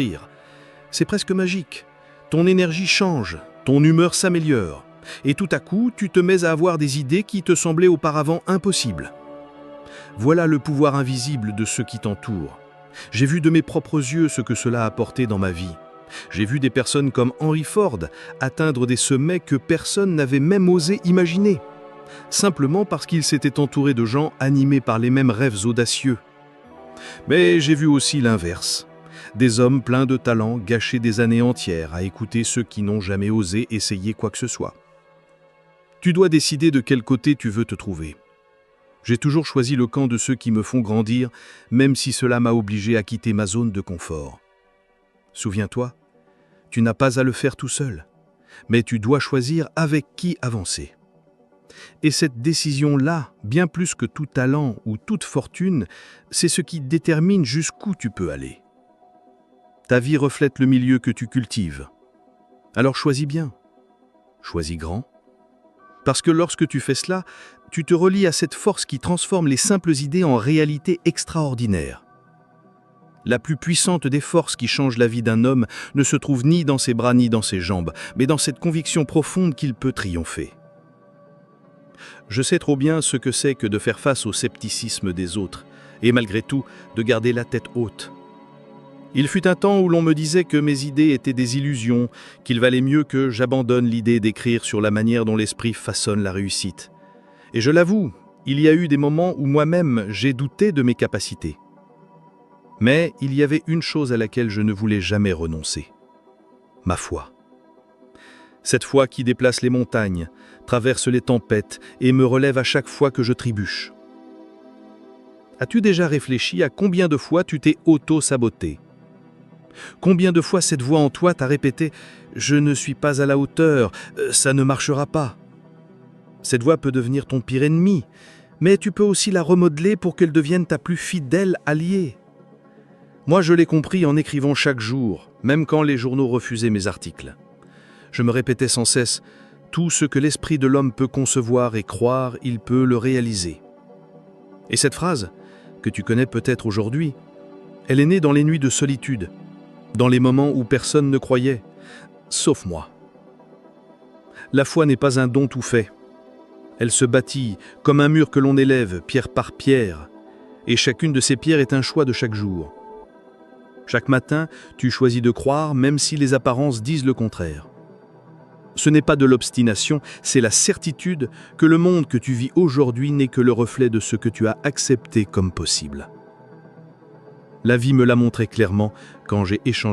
rire. C'est presque magique. Ton énergie change, ton humeur s'améliore, et tout à coup, tu te mets à avoir des idées qui te semblaient auparavant impossibles. Voilà le pouvoir invisible de ceux qui t'entourent. J'ai vu de mes propres yeux ce que cela a apporté dans ma vie. J'ai vu des personnes comme Henry Ford atteindre des sommets que personne n'avait même osé imaginer, simplement parce qu'ils s'étaient entourés de gens animés par les mêmes rêves audacieux. Mais j'ai vu aussi l'inverse. Des hommes pleins de talent gâcher des années entières à écouter ceux qui n'ont jamais osé essayer quoi que ce soit. Tu dois décider de quel côté tu veux te trouver. J'ai toujours choisi le camp de ceux qui me font grandir, même si cela m'a obligé à quitter ma zone de confort. Souviens-toi, tu n'as pas à le faire tout seul, mais tu dois choisir avec qui avancer. Et cette décision-là, bien plus que tout talent ou toute fortune, c'est ce qui détermine jusqu'où tu peux aller. Ta vie reflète le milieu que tu cultives. Alors choisis bien, choisis grand. Parce que lorsque tu fais cela, tu te relies à cette force qui transforme les simples idées en réalité extraordinaire. La plus puissante des forces qui changent la vie d'un homme ne se trouve ni dans ses bras ni dans ses jambes, mais dans cette conviction profonde qu'il peut triompher. Je sais trop bien ce que c'est que de faire face au scepticisme des autres, et malgré tout, de garder la tête haute. Il fut un temps où l'on me disait que mes idées étaient des illusions, qu'il valait mieux que j'abandonne l'idée d'écrire sur la manière dont l'esprit façonne la réussite. Et je l'avoue, il y a eu des moments où moi-même j'ai douté de mes capacités. Mais il y avait une chose à laquelle je ne voulais jamais renoncer. Ma foi. Cette foi qui déplace les montagnes, traverse les tempêtes et me relève à chaque fois que je trébuche. As-tu déjà réfléchi à combien de fois tu t'es auto-saboté ? Combien de fois cette voix en toi t'a répété « Je ne suis pas à la hauteur, ça ne marchera pas ». Cette voix peut devenir ton pire ennemi, mais tu peux aussi la remodeler pour qu'elle devienne ta plus fidèle alliée. Moi, je l'ai compris en écrivant chaque jour, même quand les journaux refusaient mes articles. Je me répétais sans cesse « Tout ce que l'esprit de l'homme peut concevoir et croire, il peut le réaliser ». Et cette phrase, que tu connais peut-être aujourd'hui, elle est née dans les nuits de solitude, dans les moments où personne ne croyait, sauf moi. La foi n'est pas un don tout fait. Elle se bâtit comme un mur que l'on élève, pierre par pierre, et chacune de ces pierres est un choix de chaque jour. Chaque matin, tu choisis de croire, même si les apparences disent le contraire. Ce n'est pas de l'obstination, c'est la certitude que le monde que tu vis aujourd'hui n'est que le reflet de ce que tu as accepté comme possible. La vie me l'a montré clairement quand j'ai échangé